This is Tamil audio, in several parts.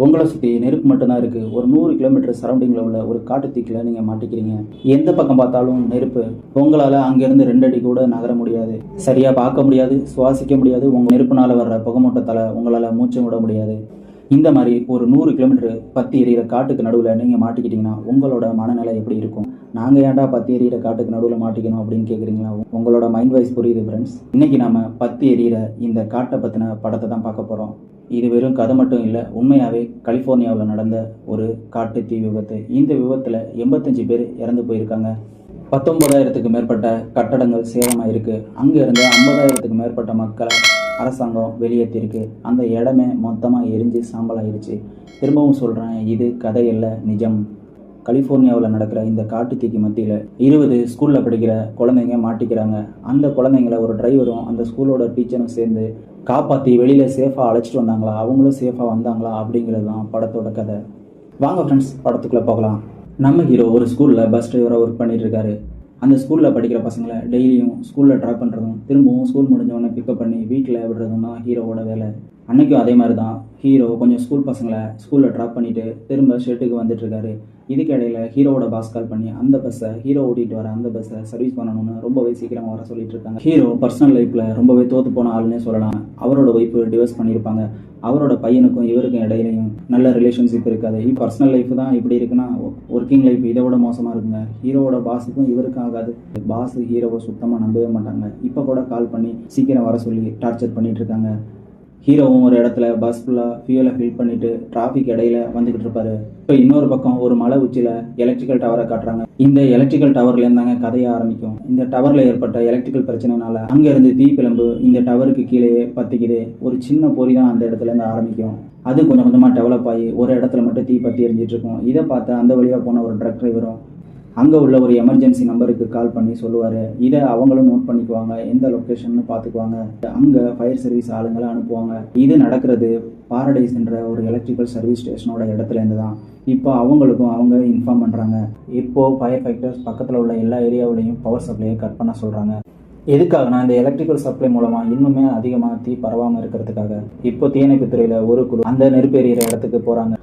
உங்களை சுற்றி நெருப்பு மட்டும்தான் இருக்குது. ஒரு 100 கிலோமீட்டர் சரௌண்டிங்கில் உள்ள ஒரு காட்டுத்தீக்கில் நீங்கள் மாட்டிக்கிறீங்க. எந்த பக்கம் பார்த்தாலும் நெருப்பு. உங்களால் அங்கேருந்து 2 அடி கூட நகர முடியாது, சரியாக பார்க்க முடியாது, சுவாசிக்க முடியாது. உங்கள் நெருப்புனால் வர்ற புகைமூட்டத்தால் உங்களால் மூச்சு விட முடியாது. இந்த மாதிரி ஒரு 100 கிலோமீட்டர் பற்றி எரியிற காட்டுக்கு நடுவில் நீங்கள் மாட்டிக்கிட்டிங்கன்னா உங்களோட மனநிலை எப்படி இருக்கும்? நாங்கள் ஏன்டா பற்றி எரியிற காட்டுக்கு நடுவில் மாட்டிக்கணும் அப்படின்னு கேட்குறீங்களா? உங்களோட மைண்ட் வைஸ் புரியுது ஃப்ரெண்ட்ஸ். இன்றைக்கி நாம் பற்றி எரியிற இந்த காட்டை பற்றின படத்தை தான் பார்க்க போகிறோம். இது வெறும் கதை மட்டும் இல்லை, உண்மையாகவே கலிஃபோர்னியாவில் நடந்த ஒரு காட்டு தீ விபத்து. இந்த விபத்தில் 85 பேர் இறந்து போயிருக்காங்க. 19,000க்கு மேற்பட்ட கட்டடங்கள் சேதமாயிருக்கு. அங்கே இருந்து 50,000க்கு மேற்பட்ட மக்களை அரசாங்கம் வெளியேற்றிருக்கு. அந்த இடமே மொத்தமாக எரிஞ்சு சாம்பலாயிருச்சு. திரும்பவும் சொல்கிறேன், இது கதையல்ல, நிஜம். கலிஃபோர்னியாவில் நடக்கிற இந்த காட்டு தீக்கு மத்தியில் 20 ஸ்கூலில் படிக்கிற குழந்தைங்க மாட்டிக்கிறாங்க. அந்த குழந்தைங்கள ஒரு டிரைவரும் அந்த ஸ்கூலோட டீச்சரும் சேர்ந்து காப்பாற்றி வெளியில் சேஃபாக அழைச்சிட்டு வந்தாங்களா, அவங்களும் சேஃபாக வந்தாங்களா அப்படிங்கிறது தான் படத்தோட கதை. வாங்க ஃப்ரெண்ட்ஸ், படத்துக்குள்ளே போகலாம். நம்ம ஹீரோ ஒரு ஸ்கூலில் பஸ் டிரைவராக ஒர்க் பண்ணிட்டு இருக்காரு. அந்த ஸ்கூலில் படிக்கிற பசங்களை டெய்லியும் ஸ்கூலில் ட்ராப் பண்ணுறதும் திரும்பவும் ஸ்கூல் முடிஞ்சவொடனே பிக்கப் பண்ணி வீட்டில் விடுறதும் தான் ஹீரோவோட வேலை. அன்றைக்கும் அதே மாதிரி தான் ஹீரோ கொஞ்சம் ஸ்கூல் பசங்களை ஸ்கூலில் ட்ராப் பண்ணிவிட்டு திரும்ப ஷெட்டுக்கு வந்துட்டுருக்காரு. இதுக்கு இடையில ஹீரோவோட பாஸ் கால் பண்ணி அந்த பஸ்ஸை ஹீரோ ஓட்டிகிட்டு வர அந்த பஸ்ஸை சர்வீஸ் பண்ணணும்னு ரொம்பவே சீக்கிரமாக வர சொல்லிட்டு இருக்காங்க. ஹீரோ பர்சனல் லைஃப்பில் ரொம்பவே தோற்று போன ஆளுன்னே சொல்லலாம். அவரோட ஒய்ஃபு டிவோர்ஸ் பண்ணியிருப்பாங்க. அவரோட பையனுக்கும் இவருக்கும் இடையிலையும் நல்ல ரிலேஷன்ஷிப் இருக்காது. பர்சனல் லைஃப் தான் இப்படி இருக்குன்னா ஒர்க்கிங் லைஃப் இதை விட மோசமாக இருக்குங்க. ஹீரோவோட பாஸுக்கும் இவருக்கும் ஆகாது. பாஸ் ஹீரோவை சுத்தமாக நம்பவே மாட்டாங்க. இப்போ கூட கால் பண்ணி சீக்கிரம் வர சொல்லி டார்ச்சர் பண்ணிட்டு இருக்காங்க. ஹீரோவும் ஒரு இடத்துல பஸ் ஃபுல்லாக ஃபியூலை ஃபில் பண்ணிட்டு டிராஃபிக் இடையில வந்துக்கிட்டு இருப்பாரு. இப்போ இன்னொரு பக்கம் ஒரு மலை உச்சியில் எலக்ட்ரிக்கல் டவரை காட்டுறாங்க. இந்த எலக்ட்ரிக்கல் டவர்லேருந்து தாங்க கதையை ஆரம்பிக்கும். இந்த டவரில் ஏற்பட்ட எலக்ட்ரிக்கல் பிரச்சனைனால அங்கேருந்து தீப்பிழம்பு இந்த டவருக்கு கீழே பற்றிக்குது. ஒரு சின்ன பொறி தான் அந்த இடத்துலேருந்து ஆரம்பிக்கும். அது கொஞ்சம் கொஞ்சமாக டெவலப் ஆகி ஒரு இடத்துல மட்டும் தீ பற்றி எரிஞ்சிட்டு இருக்கும். இதை பார்த்து அந்த வழியாக போன ஒரு ட்ரக் டிரைவரும் அங்கே உள்ள ஒரு எமர்ஜென்சி நம்பருக்கு கால் பண்ணி சொல்லுவார். இதை அவங்களும் நோட் பண்ணிக்குவாங்க, எந்த லொக்கேஷன்னு பார்த்துக்குவாங்க. அங்கே ஃபயர் சர்வீஸ் ஆளுங்களை அனுப்புவாங்க. இது நடக்கிறது பாரடைஸ்ன்ற ஒரு எலக்ட்ரிக்கல் சர்வீஸ் ஸ்டேஷனோட இடத்துலேருந்து தான். இப்போ அவங்களுக்கும் அவங்க இன்ஃபார்ம் பண்ணுறாங்க. இப்போது ஃபயர் ஃபைட்டர்ஸ் பக்கத்தில் உள்ள எல்லா ஏரியாவிலையும் பவர் சப்ளையை கட் பண்ண சொல்கிறாங்க. எதுக்காகனா இந்த எலக்ட்ரிக்கல் சப்ளை மூலமாக இன்னுமே அதிகமாக தீ பரவாமல் இருக்கிறதுக்காக. இப்போ தீயணைப்பு துறையில் ஒரு குழு அந்த நெருப்பு எறிகிற இடத்துக்கு போகிறாங்க.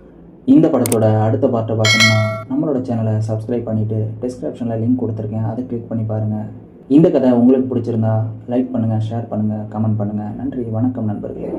இந்த படத்தோட அடுத்த பார்ட்டை பார்க்கணும்னா நம்மளோட சேனலை சப்ஸ்கிரைப் பண்ணிவிட்டு டிஸ்கிரிப்ஷனில் லிங்க் கொடுத்துருக்கேன், அதை கிளிக் பண்ணி பாருங்கள். இந்த கதை உங்களுக்கு பிடிச்சிருந்தா லைக் பண்ணுங்கள், ஷேர் பண்ணுங்கள், கமெண்ட் பண்ணுங்கள். நன்றி, வணக்கம் நண்பர்களே.